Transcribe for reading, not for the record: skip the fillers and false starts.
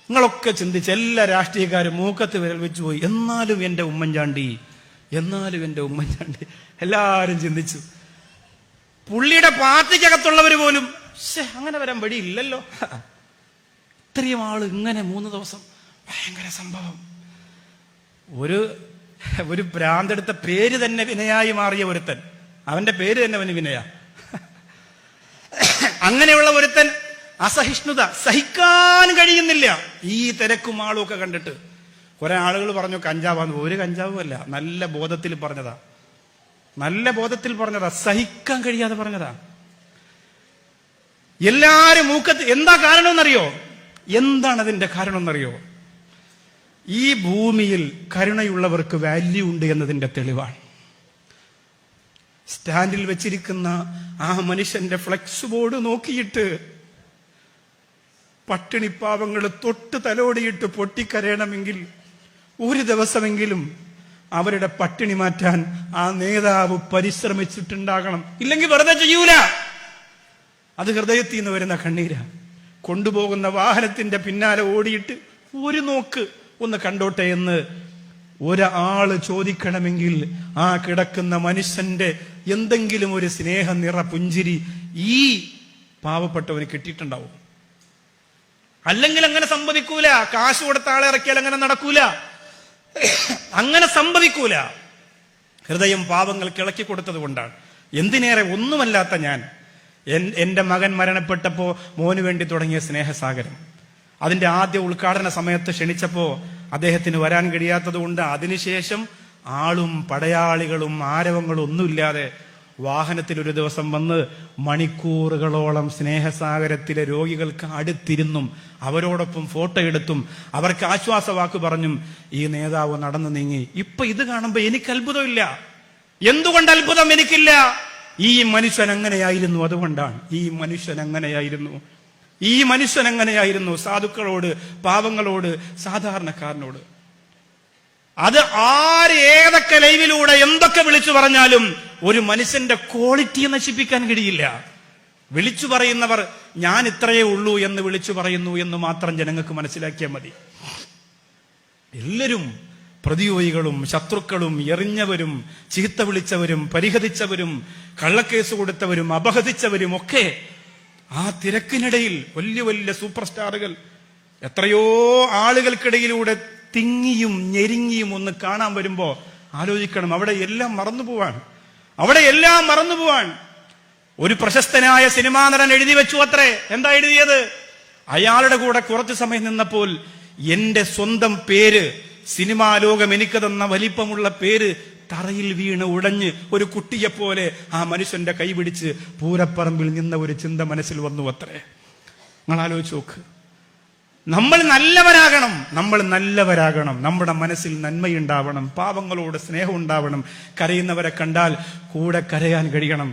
നിങ്ങളൊക്കെ ചിന്തിച്ച് എല്ലാ രാഷ്ട്രീയക്കാരും മൂക്കത്ത് വിരൽ വെച്ച് പോയി, എന്നാലും എന്റെ ഉമ്മൻചാണ്ടി, എന്നാലും എന്റെ ഉമ്മൻചാണ്ടി. എല്ലാരും ചിന്തിച്ചു. പുള്ളിയുടെ പാർട്ടിക്കകത്തുള്ളവർ പോലും അങ്ങനെ വരാൻ വഴിയില്ലല്ലോ, ഇത്രയും ആള് ഇങ്ങനെ 3 ദിവസം ഭയങ്കര സംഭവം. ഒരു ഭ്രാന്തെടുത്ത പേര് തന്നെ വിനയായി മാറിയ ഒരുത്തൻ, അവന്റെ പേര് തന്നെ അവന് വിനയ. അങ്ങനെയുള്ള ഒരുത്തൻ അസഹിഷ്ണുത സഹിക്കാൻ കഴിയുന്നില്ല. ഈ തിരക്കും ആളും ഒക്കെ കണ്ടിട്ട് കുറെ ആളുകൾ പറഞ്ഞു കഞ്ചാവാന്ന്. ഒരു കഞ്ചാവും അല്ല, നല്ല ബോധത്തിൽ പറഞ്ഞതാ, നല്ല ബോധത്തിൽ പറഞ്ഞതാ, സഹിക്കാൻ കഴിയാതെ പറഞ്ഞതാ. എല്ലാരും മൂക്കത്ത്. എന്താ കാരണമെന്നറിയോ? എന്താണ് അതിന്റെ കാരണമെന്നറിയോ? ഈ ഭൂമിയിൽ കരുണയുള്ളവർക്ക് വാല്യൂ ഉണ്ട് എന്നതിന്റെ തെളിവാണ്. സ്റ്റാൻഡിൽ വെച്ചിരിക്കുന്ന ആ മനുഷ്യന്റെ ഫ്ലെക്സ് ബോർഡ് നോക്കിയിട്ട് പട്ടിണിപ്പാവങ്ങൾ തൊട്ട് തലോടിയിട്ട് പൊട്ടിക്കരയണമെങ്കിൽ ഒരു ദിവസമെങ്കിലും അവരുടെ പട്ടിണി മാറ്റാൻ ആ നേതാവ് പരിശ്രമിച്ചിട്ടുണ്ടാകണം. ഇല്ലെങ്കിൽ വെറുതെ ചെയ്യൂല. അത് ഹൃദയത്തിൽ നിന്ന് വരുന്ന കണ്ണീരാ. കൊണ്ടുപോകുന്ന വാഹനത്തിന്റെ പിന്നാലെ ഓടിയിട്ട് ഒരു നോക്ക് ഒന്ന് കണ്ടോട്ടെ എന്ന് ഒരാള് ചോദിക്കണമെങ്കിൽ ആ കിടക്കുന്ന മനുഷ്യന്റെ എന്തെങ്കിലും ഒരു സ്നേഹ നിറ പുഞ്ചിരി ഈ പാവപ്പെട്ടവന് കിട്ടിയിട്ടുണ്ടാവും. അല്ലെങ്കിൽ അങ്ങനെ സംഭവിക്കൂല. കാശ് കൊടുത്ത ആളെ ഇറക്കിയാൽ അങ്ങനെ നടക്കൂല, അങ്ങനെ സംഭവിക്കൂല. ഹൃദയം പാവങ്ങൾക്ക് ഇളക്കി കൊടുത്തത് കൊണ്ടാണ്. എന്തിനേറെ ഒന്നുമല്ലാത്ത ഞാൻ എന്റെ മകൻ മരണപ്പെട്ടപ്പോ മോന് വേണ്ടി തുടങ്ങിയ സ്നേഹസാഗരം, അതിന്റെ ആദ്യ ഉദ്ഘാടന സമയത്ത് ക്ഷണിച്ചപ്പോ അദ്ദേഹത്തിന് വരാൻ കഴിയാത്തത് കൊണ്ട് അതിനുശേഷം ആളും പടയാളികളും ആരവങ്ങളും ഒന്നുമില്ലാതെ വാഹനത്തിൽ ഒരു ദിവസം വന്ന് മണിക്കൂറുകളോളം സ്നേഹസാഗരത്തിലെ രോഗികൾക്ക് അടുത്തിരുന്നും അവരോടൊപ്പം ഫോട്ടോ എടുത്തും അവർക്ക് ആശ്വാസവാക്ക് പറഞ്ഞും ഈ നേതാവ് നടന്നു നീങ്ങി. ഇപ്പൊ ഇത് കാണുമ്പോ എനിക്ക് അത്ഭുതമില്ല. എന്തുകൊണ്ട് അത്ഭുതം എനിക്കില്ല? ഈ മനുഷ്യൻ അങ്ങനെയായിരുന്നു. അതുകൊണ്ടാണ്. ഈ മനുഷ്യൻ അങ്ങനെയായിരുന്നു. ഈ മനുഷ്യൻ അങ്ങനെയായിരുന്നു സാധുക്കളോട്, പാവങ്ങളോട്, സാധാരണക്കാരനോട്. അത് ആര് ഏതൊക്കെ ലൈവിലൂടെ എന്തൊക്കെ വിളിച്ചു പറഞ്ഞാലും ഒരു മനുഷ്യന്റെ ക്വാളിറ്റിയെ നശിപ്പിക്കാൻ കഴിയില്ല. വിളിച്ചു പറയുന്നവർ ഞാൻ ഇത്രയേ ഉള്ളൂ എന്ന് വിളിച്ചു പറയുന്നു എന്ന് മാത്രം ജനങ്ങൾക്ക് മനസ്സിലാക്കിയാൽ മതി. എല്ലാവരും പ്രതിയോഗികളും ശത്രുക്കളും എറിഞ്ഞവരും ചീത്ത വിളിച്ചവരും പരിഹസിച്ചവരും കള്ളക്കേസ് കൊടുത്തവരും അപഹസിച്ചവരും ഒക്കെ ആ തിരക്കിനിടയിൽ വലിയ വലിയ സൂപ്പർ സ്റ്റാറുകൾ എത്രയോ ആളുകൾക്കിടയിലൂടെ തിങ്ങിയും ഞെരുങ്ങിയും ഒന്ന് കാണാൻ വരുമ്പോ ആലോചിക്കണം, അവിടെ എല്ലാം മറന്നുപോവാൻ, അവിടെ എല്ലാം മറന്നുപോവാൻ. ഒരു പ്രശസ്തനായ സിനിമാ നടൻ എഴുതി വെച്ചു അത്രേ. എന്താ എഴുതിയത്? അയാളുടെ കൂടെ കുറച്ചു സമയം നിന്നപ്പോൾ എന്റെ സ്വന്തം പേര്, സിനിമാ ലോകം എനിക്ക് തന്ന വലിപ്പമുള്ള പേര് തറയിൽ വീണ് ഉടഞ്ഞ് ഒരു കുട്ടിയെപ്പോലെ ആ മനുഷ്യന്റെ കൈ പിടിച്ച് പൂരപ്പറമ്പിൽ നിന്ന ഒരു ചിന്ത മനസ്സിൽ വന്നു അത്രേ. നിങ്ങൾ ആലോചിച്ച് നോക്ക്. നമ്മൾ നല്ലവരാകണം, നമ്മൾ നല്ലവരാകണം. നമ്മുടെ മനസ്സിൽ നന്മയുണ്ടാവണം, പാവങ്ങളോട് സ്നേഹം ഉണ്ടാവണം. കരയുന്നവരെ കണ്ടാൽ കൂടെ കരയാൻ കഴിയണം.